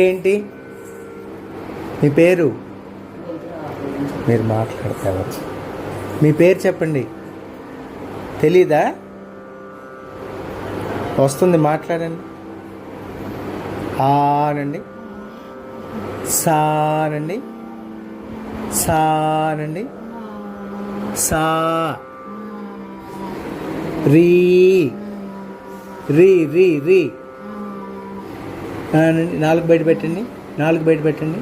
ఏంటి మీ పేరు? మీరు మాట్లాడతారు. మీ పేరు చెప్పండి. తెలీదా? వస్తుంది, మాట్లాడండి. ఆనండి, సానండి, సానండి, సా, రీ రీ రీ రీ. నాలుగు బయట పెట్టండి, నాలుగు బయట పెట్టండి,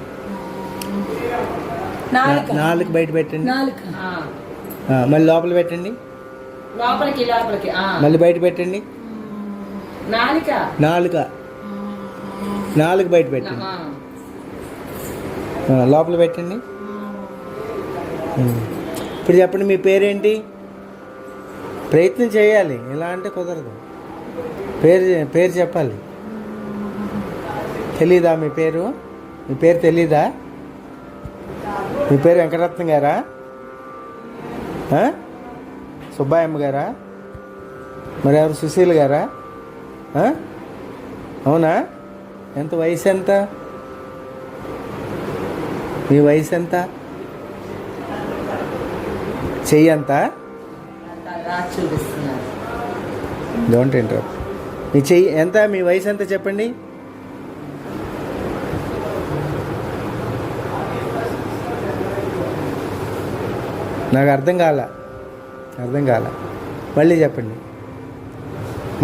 నాలుగు బయట పెట్టండి, మళ్ళీ లోపల పెట్టండి, లోపలికి లోపలికి మళ్ళీ బయట పెట్టండి, నాలుక నాలుగు బయట పెట్టండి, లోపల పెట్టండి. ఇప్పుడు చెప్పండి, మీ పేరేంటి? ప్రయత్నం చేయాలి, ఇలా అంటే కుదరదు. పేరు చెప్పాలి. తెలీదా మీ పేరు? మీ పేరు తెలీదా? మీ పేరు వెంకటరత్నం గారా? సుబ్బాయమ్మ గారా? మరి ఎవరు, సుశీల్ గారా? అవునా? ఎంత వయసు ఎంత? మీ వయసు ఎంత? చెయ్యి ఎంత? Don't interrupt. మీ చెయ్యి ఎంత? మీ వయసు ఎంత చెప్పండి. నాకు అర్థం కాల. మళ్ళీ చెప్పండి,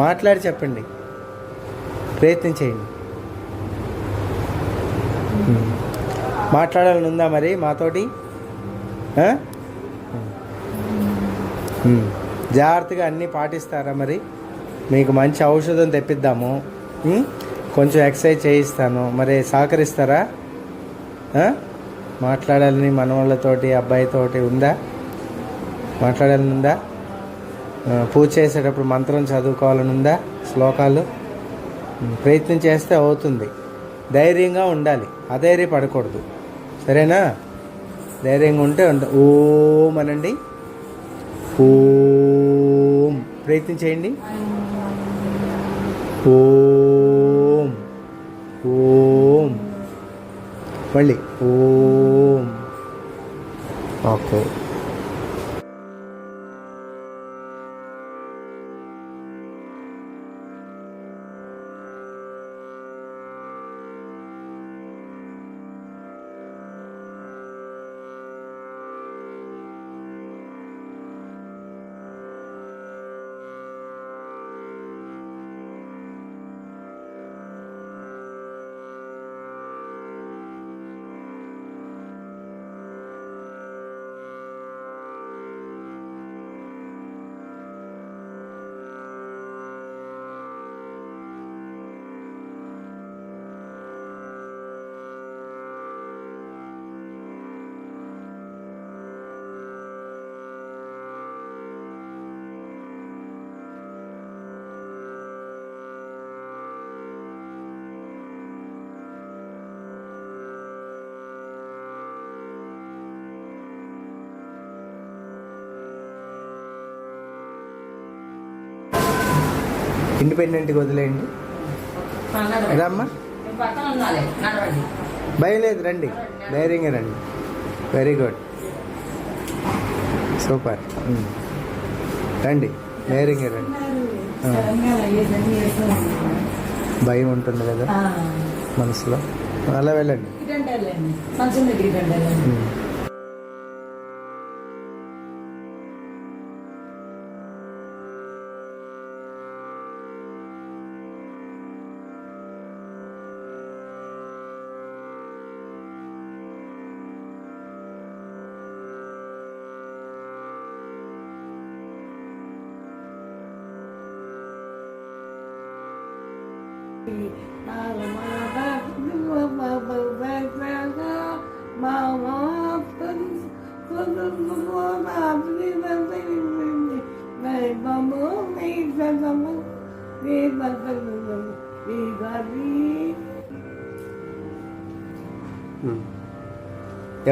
మాట్లాడి చెప్పండి, ప్రయత్నం చేయండి. మాట్లాడాలని ఉందా మరి మాతోటి? జాగ్రత్తగా అన్నీ పాటిస్తారా? మరి మీకు మంచి ఔషధం తెప్పిద్దాము, కొంచెం ఎక్సర్సైజ్ చేయిస్తాను, మరి సహకరిస్తారా? మాట్లాడాలని మనవాళ్ళతోటి, అబ్బాయితోటి ఉందా? మాట్లాడాలని ఉందా? పూజ చేసేటప్పుడు మంత్రం చదువుకోవాలని ఉందా? శ్లోకాలు ప్రయత్నం చేస్తే అవుతుంది. ధైర్యంగా ఉండాలి, అధైర్యపడకూడదు, సరేనా? ధైర్యంగా ఉంటే ఓం అనండి. ఓం ప్రయత్నం చేయండి. ఓం ఓం మళ్ళీ ఓం. ఓకే. ఇండిపెండెంట్గా వదిలేయండి. రమ్మా, భయం లేదు, రండి, ధైర్యంగా రండి. Very good, super. రండి, ధైర్యంగా రండి. భయం ఉంటుంది కదా మనసులో, అలా వెళ్ళండి.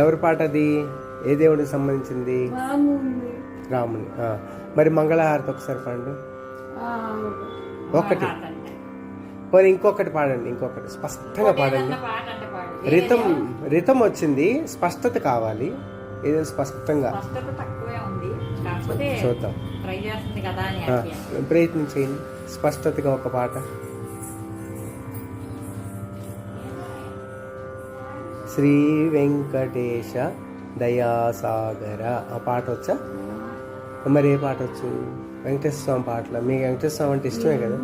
ఎవరి పాట అది? ఏ దేవుడికి సంబంధించింది? రాముని. మరి మంగళహారతి ఒకసారి పండు. ఒకటి పోనీ ఇంకొకటి పాడండి, ఇంకొకటి స్పష్టంగా పాడండి. ఏదన్నా పాట అంటే పాడు. రితం రితం వచ్చింది, స్పష్టత కావాలి. ఏదైనా స్పష్టంగా స్పష్టత తక్కువే ఉంది, కాకపోతే చూద్దాం. ట్రై చేస్తుంది కదా అని ఆ, ఆశ. ప్రయత్నం చేయండి స్పష్టతగా ఒక పాట. శ్రీ వెంకటేశ దయాసాగర ఆ పాట వచ్చా? మరి ఏ పాట వచ్చు? వెంకటేశ్వర స్వామి పాటలు. మీకు వెంకటేశ్వర స్వామి అంటే ఇష్టమే కదా?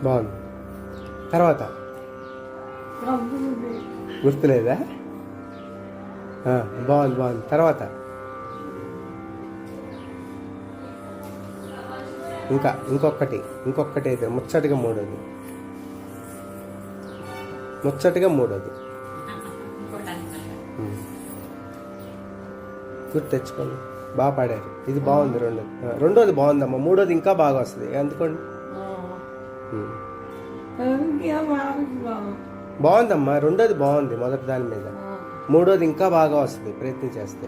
బాగుంది. తర్వాత గుర్తులేదా? బాగుంది బాగుంది. తర్వాత ఇంకొకటి అయితే ముచ్చటగా మూడోది. గుర్తు తెచ్చుకోండి. బాగా పాడారు. ఇది బాగుంది. రెండోది బాగుందమ్మా. మూడోది ఇంకా బాగా వస్తుంది. అందుకోండి. బాగుందమ్మా. రెండోది బాగుంది మొదటి దాని మీద. మూడోది ఇంకా బాగా వస్తుంది ప్రయత్నం చేస్తే.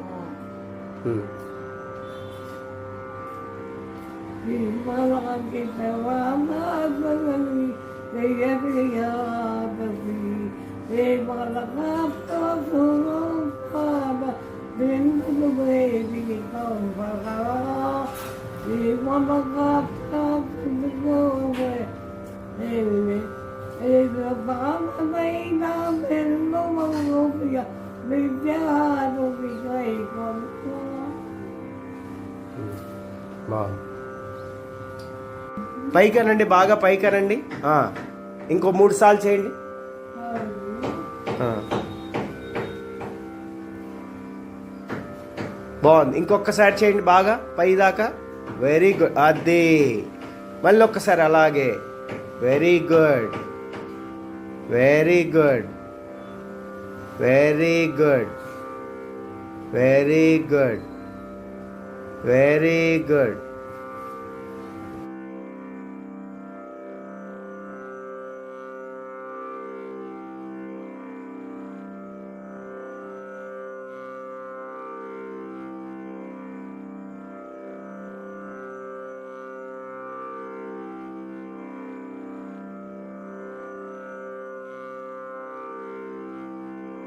బాగుంది. పైకనండి, బాగా పైకనండి. ఇంకో 3 సార్లు చేయండి. బాగుంది. ఇంకొకసారి చేయండి బాగా పైదాకా. Very good. అదే మళ్ళీ ఒక్కసారి అలాగే. Very good, very good, very good, very good, very good.